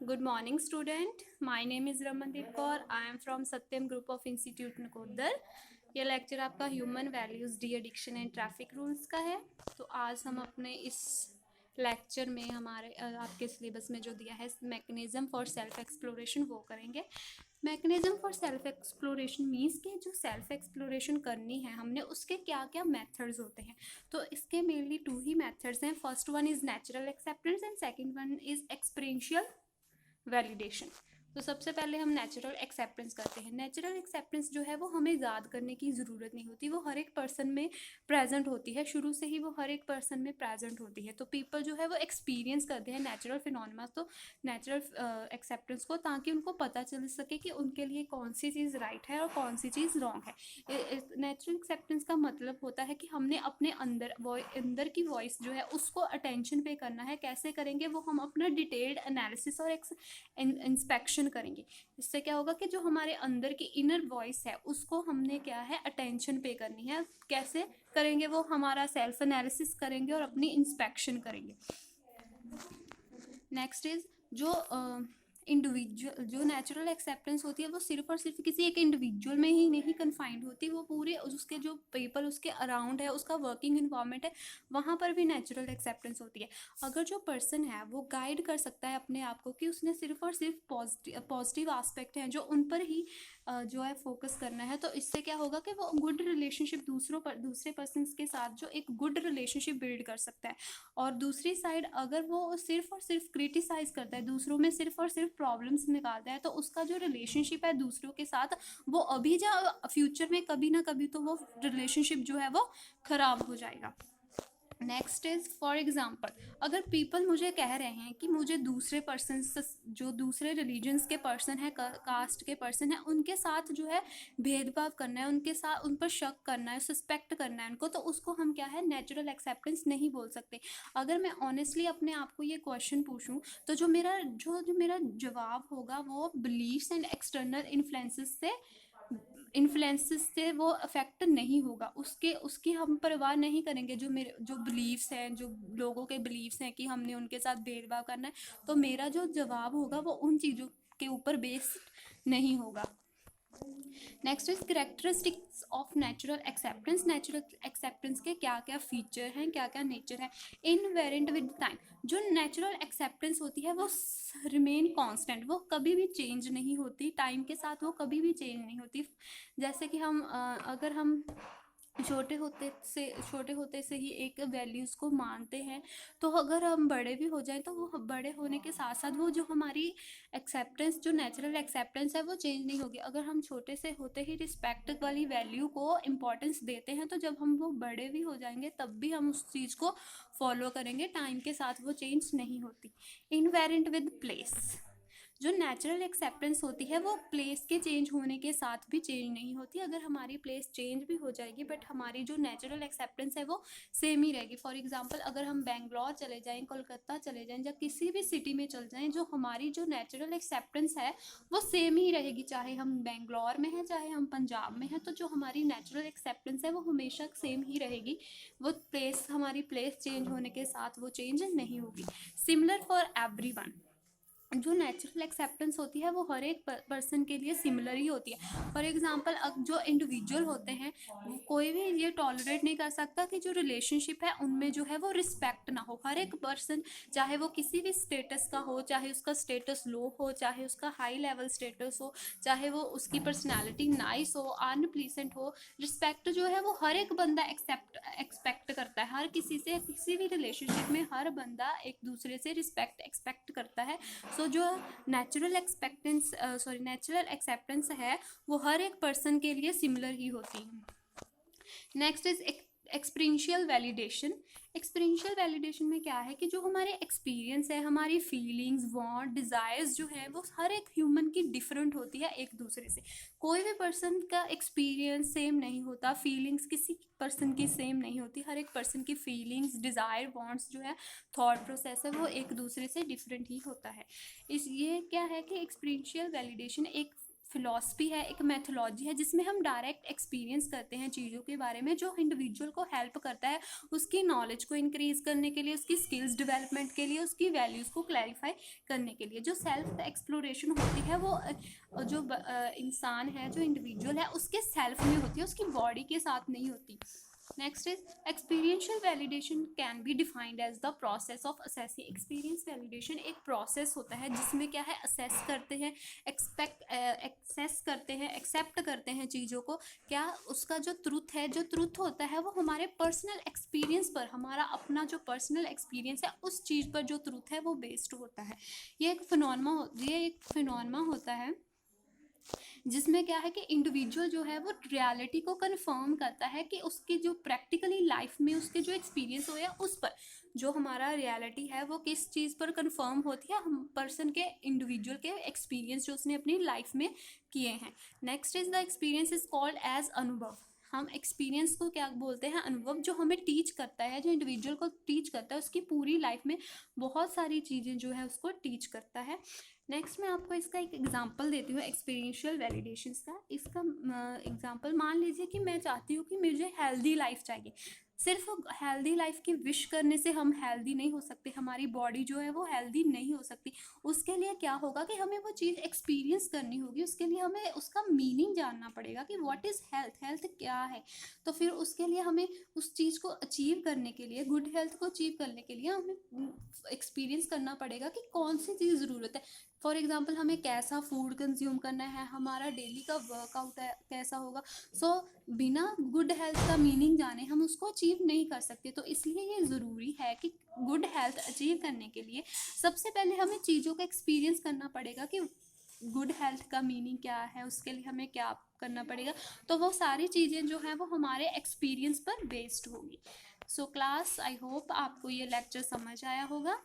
Good morning, student. My name is Ramandeep Kaur. I am from Satyam Group of Institute Nakodar. ये lecture आपका human values de addiction and traffic rules का है। तो आज हम अपने इस लेक्चर में हमारे आपके सिलेबस में जो दिया है मैकेनिज्म फॉर सेल्फ एक्सप्लोरेशन वो करेंगे। Mechanism for self exploration means कि जो सेल्फ एक्सप्लोरेशन करनी है हमने उसके क्या क्या मेथड्स होते हैं। तो इसके मेनली टू ही मेथड्स हैं। First one is natural acceptance and second one is experiential validation. तो सबसे पहले हम नेचुरल एक्सेप्टेंस करते हैं। नेचुरल एक्सेप्टेंस जो है वो हमें याद करने की ज़रूरत नहीं होती, वो हर एक पर्सन में प्रेजेंट होती है, शुरू से ही वो हर एक पर्सन में प्रेजेंट होती है। तो पीपल जो है वो एक्सपीरियंस करते हैं नेचुरल फिनोमेना, तो नेचुरल एक्सेप्टेंस को, ताकि उनको पता चल सके कि उनके लिए कौन सी चीज़ राइट है और कौन सी चीज़ रॉन्ग है। नेचुरल एक्सेप्टेंस का मतलब होता है कि हमने अपने अंदर की वॉइस जो है उसको अटेंशन पे करना है। कैसे करेंगे वो, हम अपना डिटेल्ड एनालिसिस और इंस्पेक्शन करेंगे। इससे क्या होगा कि जो हमारे अंदर की इनर वॉइस है उसको हमने क्या है अटेंशन पे करनी है। कैसे करेंगे वो, हमारा सेल्फ एनालिसिस करेंगे और अपनी इंस्पेक्शन करेंगे। नेक्स्ट इज जो इंडिविजुअल, जो नेचुरल एक्सेप्टेंस होती है वो सिर्फ और सिर्फ किसी एक इंडिविजुअल में ही नहीं कन्फाइंड होती, वो पूरे उसके जो पीपल उसके अराउंड है, उसका वर्किंग इन्वायरमेंट है, वहाँ पर भी नेचुरल एक्सेप्टेंस होती है। अगर जो पर्सन है वो गाइड कर सकता है अपने आप को कि उसने सिर्फ और सिर्फ पॉजिटिव आस्पेक्ट हैं जो उन पर ही जो है फोकस करना है, तो इससे क्या होगा कि वो गुड रिलेशनशिप दूसरे पर्सन के साथ जो एक गुड रिलेशनशिप बिल्ड कर सकता है। और दूसरी साइड अगर वो सिर्फ और सिर्फ क्रिटिसाइज करता है, दूसरों में सिर्फ और सिर्फ प्रॉब्लम्स निकालता है, तो उसका जो रिलेशनशिप है दूसरों के साथ वो अभी या फ्यूचर में कभी ना कभी तो वो रिलेशनशिप जो है वो खराब हो जाएगा। नेक्स्ट इज फॉर एग्जाम्पल, अगर पीपल मुझे कह रहे हैं कि मुझे दूसरे पर्सन, जो दूसरे रिलीजन्स के पर्सन है, कास्ट के पर्सन है, उनके साथ जो है भेदभाव करना है, उनके साथ उन पर शक करना है, सस्पेक्ट करना है उनको, तो उसको हम क्या है नेचुरल एक्सेप्टेंस नहीं बोल सकते। अगर मैं ऑनेस्टली अपने आप को ये क्वेश्चन पूछूं तो जो मेरा जवाब होगा वो बिलीव्स एंड एक्सटर्नल इन्फ्लुएंसेस से वो अफेक्ट नहीं होगा। उसकी हम परवाह नहीं करेंगे। जो बिलीव्स हैं, जो लोगों के बिलीव्स हैं कि हमने उनके साथ भेदभाव करना है, तो मेरा जो जवाब होगा वो उन चीज़ों के ऊपर बेस्ड नहीं होगा। Next is characteristics of natural acceptance. Natural acceptance के क्या क्या फीचर हैं, क्या क्या नेचर है। इनवेरेंट विद टाइम, जो नेचुरल एक्सेप्टेंस होती है वो रिमेन कांस्टेंट, वो कभी भी चेंज नहीं होती, टाइम के साथ वो कभी भी चेंज नहीं होती। जैसे कि अगर हम छोटे होते से ही एक वैल्यूज़ को मानते हैं, तो अगर हम बड़े भी हो जाएं तो वो बड़े होने के साथ साथ वो जो हमारी एक्सेप्टेंस, जो नेचुरल एक्सेप्टेंस है वो चेंज नहीं होगी। अगर हम छोटे से होते ही रिस्पेक्ट वाली वैल्यू को इम्पोर्टेंस देते हैं, तो जब हम वो बड़े भी हो जाएंगे तब भी हम उस चीज़ को फॉलो करेंगे, टाइम के साथ वो चेंज नहीं होती। इनवेरेंट विद प्लेस, जो नेचुरल एक्सेप्टेंस होती है वो प्लेस के चेंज होने के साथ भी चेंज नहीं होती। अगर हमारी प्लेस चेंज भी हो जाएगी बट हमारी जो नेचुरल एक्सेप्टेंस है वो सेम ही रहेगी। फॉर एग्जांपल, अगर हम बेंगलोर चले जाएं, कोलकाता चले जाएं, या किसी भी सिटी में चल जाएं, जो हमारी जो नेचुरल एक्सेप्टेंस है वो सेम ही रहेगी, चाहे हम बेंगलोर में हैं चाहे हम पंजाब में हैं। तो जो हमारी नेचुरल एक्सेप्टेंस है वो हमेशा सेम ही रहेगी, वो प्लेस, हमारी प्लेस चेंज होने के साथ वो चेंज नहीं होगी। सिमिलर फॉर एवरीवन, जो नेचुरल एक्सेप्टेंस होती है वो हर एक पर्सन के लिए सिमिलर ही होती है। फॉर एग्जांपल, अब जो इंडिविजुअल होते हैं कोई भी ये टॉलरेट नहीं कर सकता कि जो रिलेशनशिप है उनमें जो है वो रिस्पेक्ट ना हो। हर एक पर्सन, चाहे वो किसी भी स्टेटस का हो, चाहे उसका स्टेटस लो हो, चाहे उसका हाई लेवल स्टेटस हो, चाहे वो उसकी पर्सनैलिटी नाइस हो, अनप्लीसेंट हो, रिस्पेक्ट जो है वो हर एक बंदा एक्सपेक्ट करता है। हर किसी से, किसी भी रिलेशनशिप में हर बंदा एक दूसरे से रिस्पेक्ट एक्सपेक्ट करता है। सो जो नेचुरल एक्सेप्टेंस है वो हर एक पर्सन के लिए सिमिलर ही होती है। Next is experiential validation. Experiential validation में क्या है कि जो हमारे एक्सपीरियंस है, हमारी फीलिंग्स, वांट, डिज़ायर्स जो है वो हर एक ह्यूमन की डिफरेंट होती है एक दूसरे से। कोई भी पर्सन का एक्सपीरियंस सेम नहीं होता, फीलिंग्स किसी पर्सन की सेम नहीं होती। हर एक पर्सन की फीलिंग्स, डिज़ायर, वांट्स जो है, थॉट प्रोसेस है वो एक दूसरे से डिफरेंट ही होता है। इस ये क्या है कि एक्सपीरियंशियल वैलिडेशन एक फिलॉसफी है, एक मैथोलॉजी है, जिसमें हम डायरेक्ट एक्सपीरियंस करते हैं चीज़ों के बारे में, जो इंडिविजुअल को हेल्प करता है उसकी नॉलेज को इंक्रीज करने के लिए, उसकी स्किल्स डेवलपमेंट के लिए, उसकी वैल्यूज़ को क्लैरिफाई करने के लिए। जो सेल्फ एक्सप्लोरेशन होती है वो जो इंसान है, जो इंडिविजुअल है, उसके सेल्फ में होती है, उसकी बॉडी के साथ नहीं होती। Next is experiential validation can be defined as the process of assessing. Experience validation एक प्रोसेस होता है जिसमें क्या है, असेस करते हैं, एक्सेप्ट करते हैं चीज़ों को। क्या उसका जो ट्रुथ होता है वो हमारे पर्सनल एक्सपीरियंस पर, हमारा अपना जो पर्सनल एक्सपीरियंस है उस चीज़ पर जो ट्रुथ है वो बेस्ड होता है। ये एक फिनोमेना होता है जिसमें क्या है कि इंडिविजुअल जो है वो रियलिटी को कंफर्म करता है कि उसकी जो प्रैक्टिकली लाइफ में उसके जो एक्सपीरियंस हुए हैं उस पर जो हमारा रियलिटी है वो किस चीज़ पर कंफर्म होती है, हम पर्सन के, इंडिविजुअल के एक्सपीरियंस जो उसने अपनी लाइफ में किए हैं। Next is the experience is called as अनुभव। हम एक्सपीरियंस को क्या बोलते हैं, अनुभव, जो हमें टीच करता है, जो इंडिविजुअल को टीच करता है, उसकी पूरी लाइफ में बहुत सारी चीज़ें जो है उसको टीच करता है। नेक्स्ट मैं आपको इसका एक एग्जांपल देती हूँ एक्सपीरियंशियल वैलिडेशंस का। इसका एग्जांपल मान लीजिए कि मैं चाहती हूँ कि मुझे हेल्दी लाइफ चाहिए। सिर्फ हेल्दी लाइफ की विश करने से हम हेल्दी नहीं हो सकते, हमारी बॉडी जो है वो हेल्दी नहीं हो सकती। उसके लिए क्या होगा कि हमें वो चीज़ एक्सपीरियंस करनी होगी, उसके लिए हमें उसका मीनिंग जानना पड़ेगा कि व्हाट इज़ हेल्थ, हेल्थ क्या है। तो फिर उसके लिए हमें उस चीज़ को अचीव करने के लिए, गुड हेल्थ को अचीव करने के लिए हमें एक्सपीरियंस करना पड़ेगा कि कौन सी चीज़ ज़रूरत है। फॉर एग्जाम्पल हमें कैसा फूड कंज्यूम करना है, हमारा डेली का वर्कआउट कैसा होगा। सो बिना गुड हेल्थ का मीनिंग जाने हम उसको अचीव नहीं कर सकते। तो इसलिए ये ज़रूरी है कि गुड हेल्थ अचीव करने के लिए सबसे पहले हमें चीज़ों का एक्सपीरियंस करना पड़ेगा कि गुड हेल्थ का मीनिंग क्या है, उसके लिए हमें क्या करना पड़ेगा। तो वो सारी चीज़ें जो हैं वो हमारे एक्सपीरियंस पर बेस्ड होगी। सो क्लास, आई होप आपको ये लेक्चर समझ आया होगा।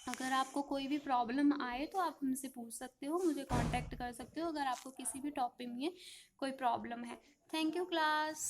अगर आपको कोई भी प्रॉब्लम आए तो आप हमसे पूछ सकते हो, मुझे कांटेक्ट कर सकते हो अगर आपको किसी भी टॉपिक में कोई प्रॉब्लम है। Thank you class.